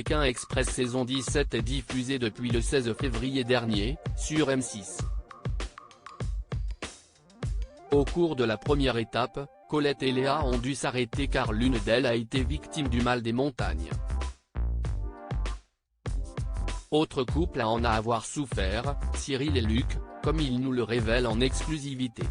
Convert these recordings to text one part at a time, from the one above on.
Pékin Express saison 17 est diffusée depuis le 16 février dernier, sur M6. Au cours de la première étape, Colette et Léa ont dû s'arrêter car l'une d'elles a été victime du mal des montagnes. Autre couple à en avoir souffert, Cyril et Luc, comme ils nous le révèlent en exclusivité.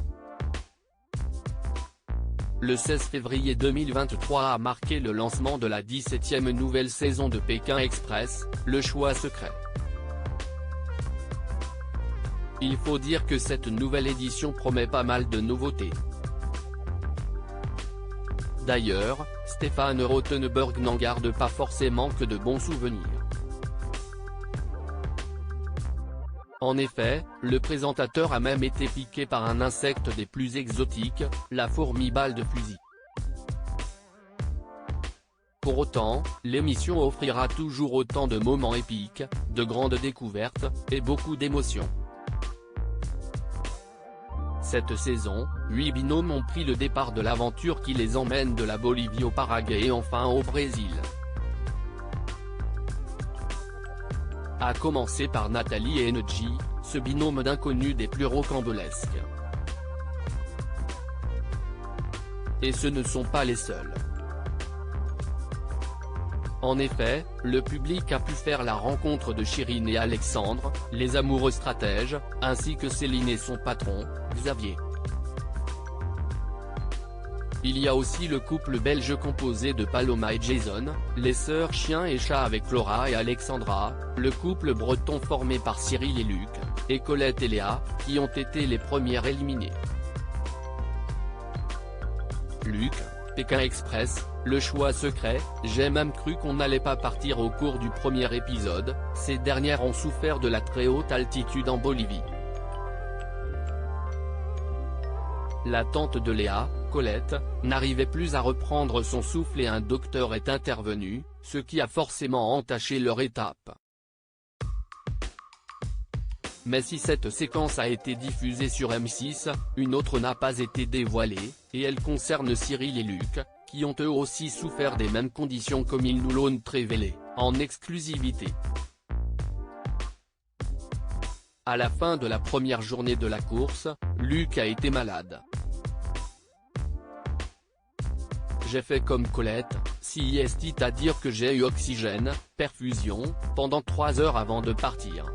Le 16 février 2023 a marqué le lancement de la 17e nouvelle saison de Pékin Express, Le Choix Secret. Il faut dire que cette nouvelle édition promet pas mal de nouveautés. D'ailleurs, Stéphane Rothenberg n'en garde pas forcément que de bons souvenirs. En effet, le présentateur a même été piqué par un insecte des plus exotiques, la fourmi balle de fusil. Pour autant, l'émission offrira toujours autant de moments épiques, de grandes découvertes, et beaucoup d'émotions. Cette saison, 8 binômes ont pris le départ de l'aventure qui les emmène de la Bolivie au Paraguay et enfin au Brésil. À commencer par Nathalie et Engie, ce binôme d'inconnus des plus rocambolesques. Et ce ne sont pas les seuls. En effet, le public a pu faire la rencontre de Chirine et Alexandre, les amoureux stratèges, ainsi que Céline et son patron, Xavier. Il y a aussi le couple belge composé de Paloma et Jason, les sœurs chien et chat avec Laura et Alexandra, le couple breton formé par Cyril et Luc, et Colette et Léa, qui ont été les premières éliminées. Luc, Pékin Express, Le Choix Secret, j'ai même cru qu'on n'allait pas partir au cours du premier épisode, ces dernières ont souffert de la très haute altitude en Bolivie. La tante de Léa, Colette, n'arrivait plus à reprendre son souffle et un docteur est intervenu, ce qui a forcément entaché leur étape. Mais si cette séquence a été diffusée sur M6, une autre n'a pas été dévoilée, et elle concerne Cyril et Luc, qui ont eux aussi souffert des mêmes conditions comme ils nous l'ont révélé, en exclusivité. À la fin de la première journée de la course, Luc a été malade. J'ai fait comme Colette, c'est-à-dire que j'ai eu oxygène, perfusion, pendant 3 heures avant de partir.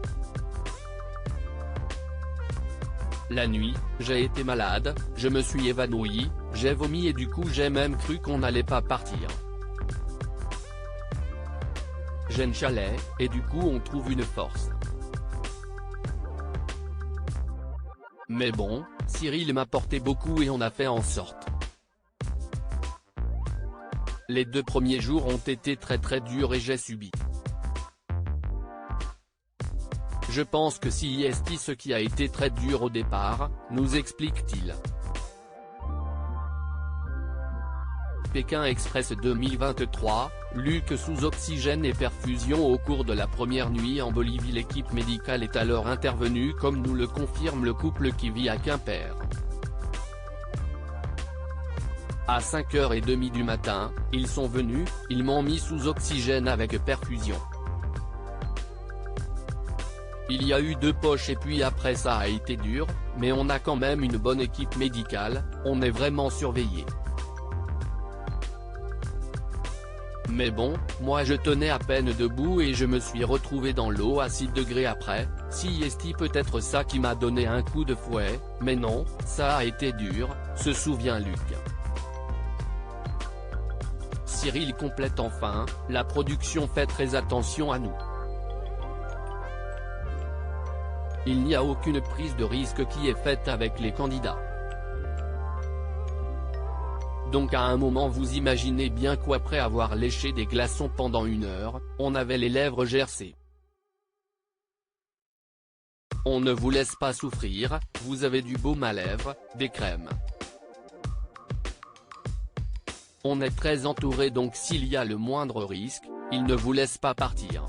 La nuit, j'ai été malade, je me suis évanoui, j'ai vomi et du coup j'ai même cru qu'on n'allait pas partir. J'ai un chalet, et du coup on trouve une force. Mais bon, Cyril m'a porté beaucoup et on a fait en sorte. Les 2 premiers jours ont été très durs et j'ai subi. Je pense que c'est ce qui a été très dur au départ, nous explique-t-il. Pékin Express 2023, Luc sous oxygène et perfusion au cours de la première nuit en Bolivie. L'équipe médicale est alors intervenue comme nous le confirme le couple qui vit à Quimper. À 5h30 du matin, ils sont venus, ils m'ont mis sous oxygène avec perfusion. Il y a eu 2 poches et puis après ça a été dur, mais on a quand même une bonne équipe médicale, on est vraiment surveillé. Mais bon, moi je tenais à peine debout et je me suis retrouvé dans l'eau à 6 degrés après, c'est peut-être ça qui m'a donné un coup de fouet, mais non, ça a été dur, se souvient Luc. Cyril complète enfin, la production fait très attention à nous. Il n'y a aucune prise de risque qui est faite avec les candidats. Donc à un moment vous imaginez bien qu'après avoir léché des glaçons pendant 1 heure, on avait les lèvres gercées. On ne vous laisse pas souffrir, vous avez du baume à lèvres, des crèmes. On est très entouré donc s'il y a le moindre risque, ils ne vous laissent pas partir.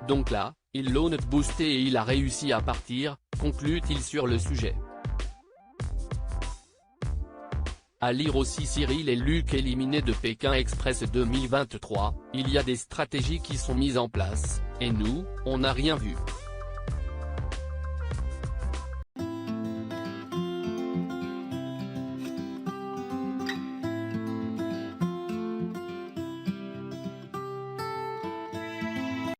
Donc là, ils l'ont boosté et il a réussi à partir, conclut-il sur le sujet. À lire aussi Cyril et Luc éliminés de Pékin Express 2023, il y a des stratégies qui sont mises en place, et nous, on n'a rien vu.